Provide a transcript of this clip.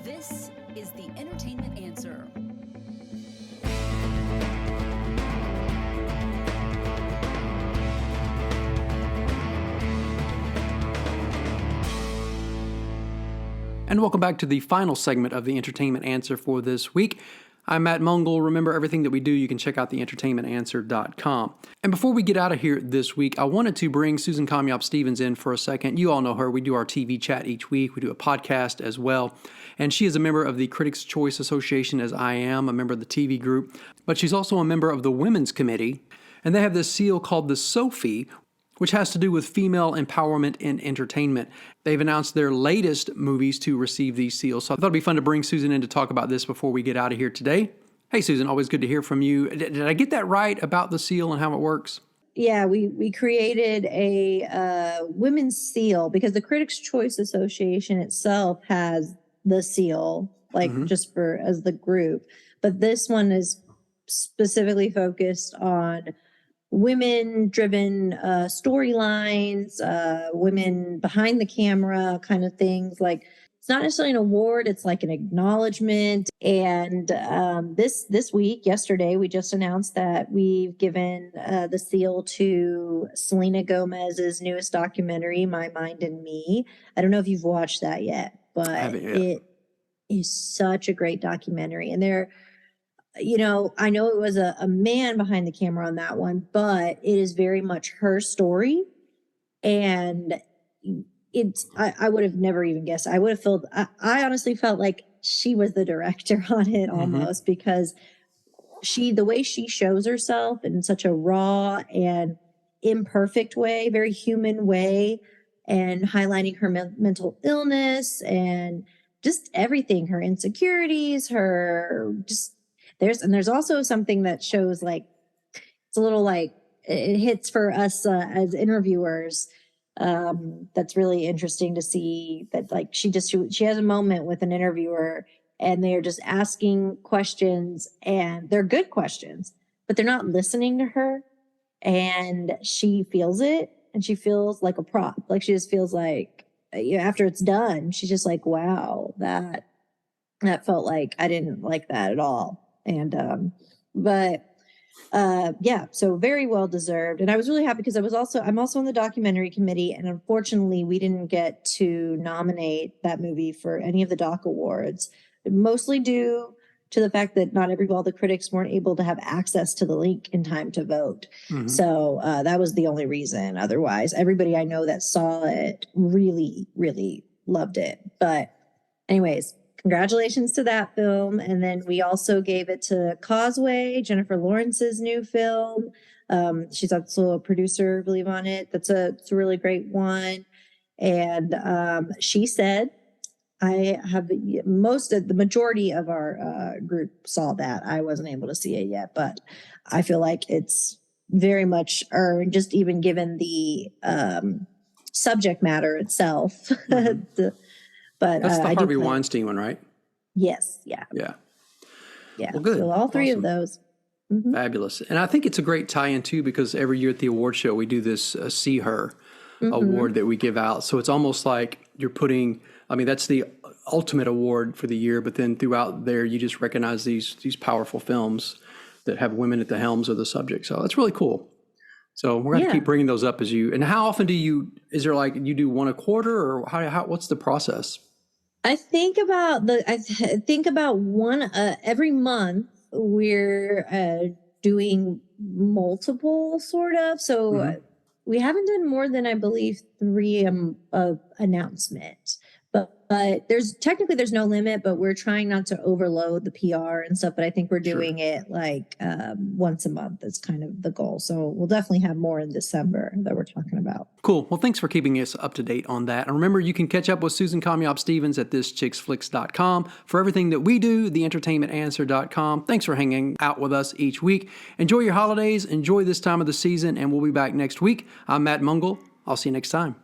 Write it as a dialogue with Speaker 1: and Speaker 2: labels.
Speaker 1: This is the Entertainment Answer.
Speaker 2: And welcome back to the final segment of the Entertainment Answer for this week. I'm Matt Mungle. Remember, everything that we do, you can check out theentertainmentanswer.com. And before we get out of here this week, I wanted to bring Susan Kamyab Stephens in for a second. You all know her. We do our TV chat each week. We do a podcast as well. And she is a member of the Critics' Choice Association, as I am, a member of the TV group. But she's also a member of the Women's Committee. And they have this seal called the Sofee, which has to do with female empowerment in entertainment. They've announced their latest movies to receive these seals. So I thought it'd be fun to bring Susan in to talk about this before we get out of here today. Hey, Susan, always good to hear from you. Did I get that right about the seal and how it works?
Speaker 3: Yeah, we created a women's seal because the Critics' Choice Association itself has the seal, just for as the group. But this one is specifically focused on women-driven storylines, women behind the camera kind of things. Like, it's not necessarily an award, it's like an acknowledgement. And this week, yesterday, we just announced that we've given the seal to Selena Gomez's newest documentary, My Mind and Me. I don't know if you've watched that yet, but it is such a great documentary. And I know it was a man behind the camera on that one, but it is very much her story. And I would have never even guessed. I honestly felt like she was the director on it almost, because the way she shows herself in such a raw and imperfect way, very human way, and highlighting her mental illness and just everything, her insecurities, there's also something that shows it's a little it hits for us as interviewers. That's really interesting to see that she has a moment with an interviewer and they're just asking questions and they're good questions, but they're not listening to her, and she feels it and she feels like a prop. Like, she just feels like after it's done, she's just like, wow, that felt like I didn't like that at all. And, so very well deserved. And I was really happy because I'm also on the documentary committee, and unfortunately we didn't get to nominate that movie for any of the doc awards, mostly due to the fact that not all the critics weren't able to have access to the link in time to vote. Mm-hmm. So, that was the only reason. Otherwise, everybody I know that saw it really, really loved it. But anyways, congratulations to that film. And then we also gave it to Causeway, Jennifer Lawrence's new film. She's also a producer, I believe, on it. It's a really great one. And she said, the majority of our group saw that. I wasn't able to see it yet, but I feel like it's very much earned, just even given the subject matter itself.
Speaker 2: Mm-hmm. But that's the Harvey Weinstein one, right?
Speaker 3: Yes. Yeah.
Speaker 2: Yeah.
Speaker 3: Yeah.
Speaker 2: Well, good.
Speaker 3: So all three of those.
Speaker 2: Mm-hmm. Fabulous. And I think it's a great tie-in too, because every year at the award show, we do this See Her award that we give out. So it's almost like you're putting, that's the ultimate award for the year, but then throughout there, you just recognize these powerful films that have women at the helms of the subject. So that's really cool. So we're going to keep bringing those up and how often is there you do one a quarter, or what's the process?
Speaker 3: I think about one every month. We're doing multiple sort of. So we haven't done more than, I believe, 3 announcements. But there's no limit, but we're trying not to overload the PR and stuff. But I think we're doing it once a month is kind of the goal. So we'll definitely have more in December that we're talking about.
Speaker 2: Cool. Well, thanks for keeping us up to date on that. And remember, you can catch up with Susan Kamyab Stephens at thischicksflix.com for everything that we do, theentertainmentanswer.com. Thanks for hanging out with us each week. Enjoy your holidays. Enjoy this time of the season, and we'll be back next week. I'm Matt Mungle. I'll see you next time.